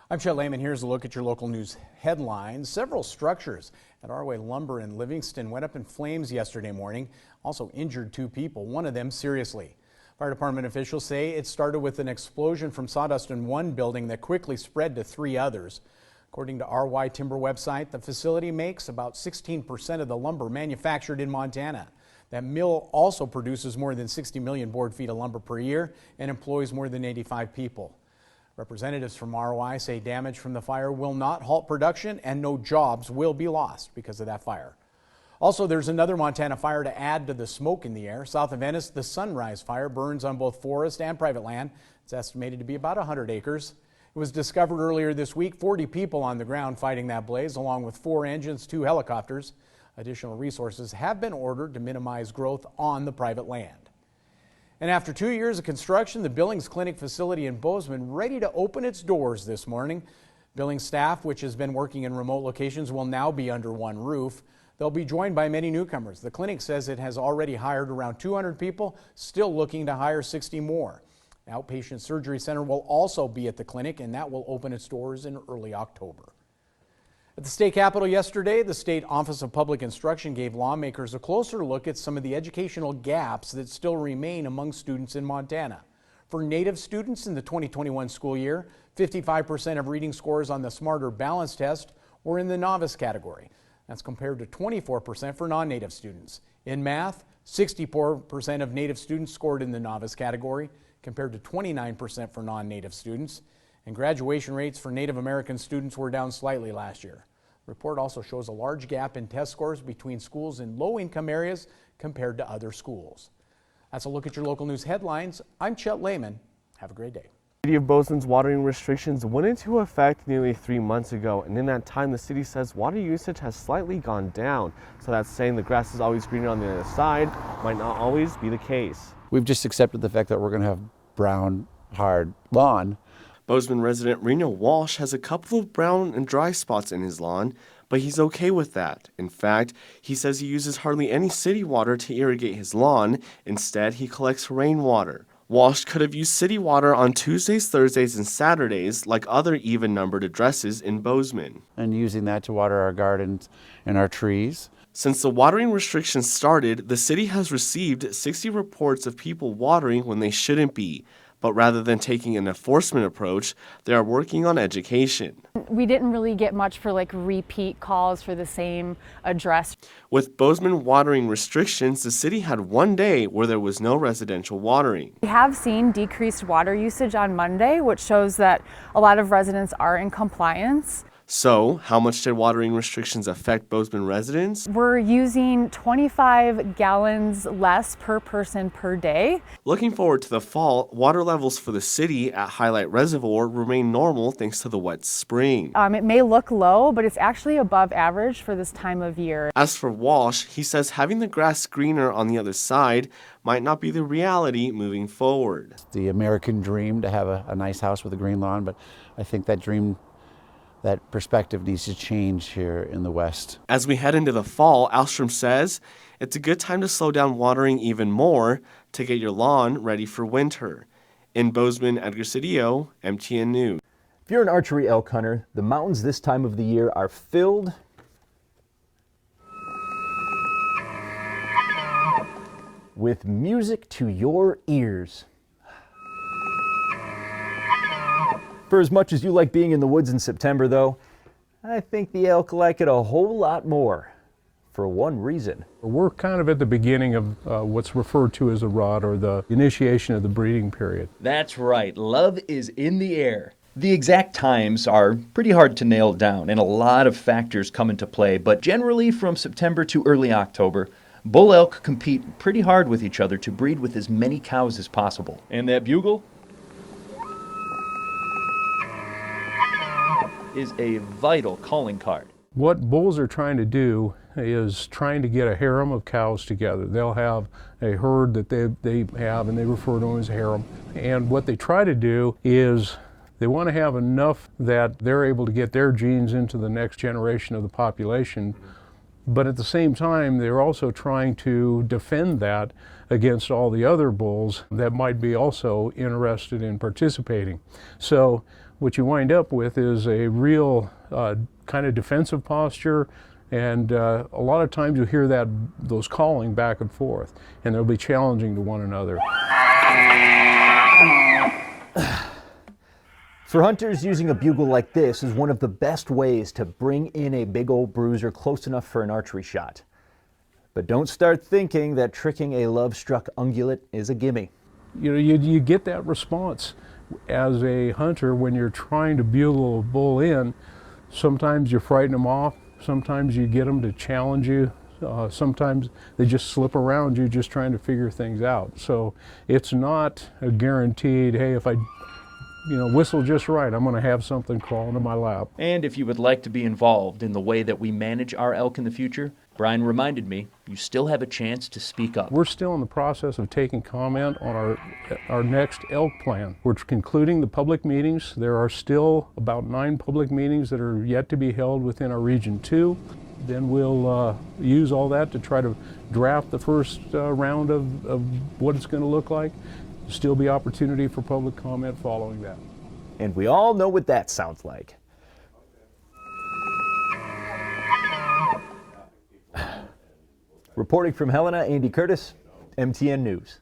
I'm Chet Lehman. Here's a look at your local news headlines. Several structures at Arway Lumber in Livingston went up in flames yesterday morning. Also injured 2 people, one of them seriously. Fire department officials say it started with an explosion from sawdust in one building that quickly spread to 3 others. According to RY Timber website, the facility makes about 16% of the lumber manufactured in Montana. That mill also produces more than 60 million board feet of lumber per year and employs more than 85 people. Representatives from ROI say damage from the fire will not halt production and no jobs will be lost because of that fire. Also, there's another Montana fire to add to the smoke in the air. South of Ennis, the Sunrise Fire burns on both forest and private land. It's estimated to be about 100 acres. It was discovered earlier this week. 40 people on the ground fighting that blaze, along with 4 engines, 2 helicopters. Additional resources have been ordered to minimize growth on the private land. And after 2 years of construction, the Billings Clinic facility in Bozeman ready to open its doors this morning. Billings staff, which has been working in remote locations, will now be under one roof. They'll be joined by many newcomers. The clinic says it has already hired around 200 people, still looking to hire 60 more. The outpatient surgery center will also be at the clinic, and that will open its doors in early October. At the state capitol yesterday, the State Office of Public Instruction gave lawmakers a closer look at some of the educational gaps that still remain among students in Montana. For Native students in the 2021 school year, 55% of reading scores on the Smarter Balance test were in the novice category. That's compared to 24% for non-Native students. In math, 64% of Native students scored in the novice category, compared to 29% for non-Native students. And graduation rates for Native American students were down slightly last year. The report also shows a large gap in test scores between schools in low-income areas compared to other schools. That's a look at your local news headlines. I'm Chet Lehman. Have a great day. The city of Bozeman's watering restrictions went into effect nearly 3 months ago, and in that time the city says water usage has slightly gone down. So that's saying the grass is always greener on the other side might not always be the case. We've just accepted the fact that we're going to have brown, hard lawn. Bozeman resident Reno Walsh has a couple of brown and dry spots in his lawn, but he's okay with that. In fact, he says he uses hardly any city water to irrigate his lawn. Instead, he collects rainwater. Walsh could have used city water on Tuesdays, Thursdays, and Saturdays like other even-numbered addresses in Bozeman. And using that to water our gardens and our trees. Since the watering restrictions started, the city has received 60 reports of people watering when they shouldn't be. But rather than taking an enforcement approach, they are working on education. We didn't really get much for repeat calls for the same address. With Bozeman watering restrictions, the city had one day where there was no residential watering. We have seen decreased water usage on Monday, which shows that a lot of residents are in compliance. So, how much did watering restrictions affect Bozeman residents? We're using 25 gallons less per person per day. Looking forward to the fall, water levels for the city at Highlight Reservoir remain normal thanks to the wet spring. It may look low, but it's actually above average for this time of year. As for Walsh, he says having the grass greener on the other side might not be the reality moving forward. It's the American dream to have a nice house with a green lawn, but I think that perspective needs to change here in the West. As we head into the fall, Alstrom says it's a good time to slow down watering even more to get your lawn ready for winter. In Bozeman, Edgar Cedillo, MTN News. If you're an archery elk hunter, the mountains this time of the year are filled with music to your ears. For as much as you like being in the woods in September, though, I think the elk like it a whole lot more, for one reason. We're kind of at the beginning of what's referred to as a rut, or the initiation of the breeding period. That's right, love is in the air. The exact times are pretty hard to nail down, and a lot of factors come into play, but generally from September to early October, bull elk compete pretty hard with each other to breed with as many cows as possible. And that bugle is a vital calling card. What bulls are trying to do is trying to get a harem of cows together. They'll have a herd that they have, and they refer to them as a harem. And what they try to do is they want to have enough that they're able to get their genes into the next generation of the population. But at the same time, they're also trying to defend that against all the other bulls that might be also interested in participating. So what you wind up with is a real kind of defensive posture, and a lot of times you hear those calling back and forth, and they'll be challenging to one another. For hunters, using a bugle like this is one of the best ways to bring in a big old bruiser close enough for an archery shot. But don't start thinking that tricking a love-struck ungulate is a gimme. You know, you get that response as a hunter when you're trying to bugle a bull in. Sometimes you frighten them off, sometimes you get them to challenge you, sometimes they just slip around you just trying to figure things out. So it's not a guaranteed, hey, if I whistle just right, I'm going to have something crawl into my lap. And if you would like to be involved in the way that we manage our elk in the future, Brian reminded me, you still have a chance to speak up. We're still in the process of taking comment on our next elk plan. We're concluding the public meetings. There are still about 9 public meetings that are yet to be held within our Region 2. Then we'll use all that to try to draft the first round of what it's going to look like. Still be opportunity for public comment following that. And we all know what that sounds like. Reporting from Helena, Andy Curtis, MTN News.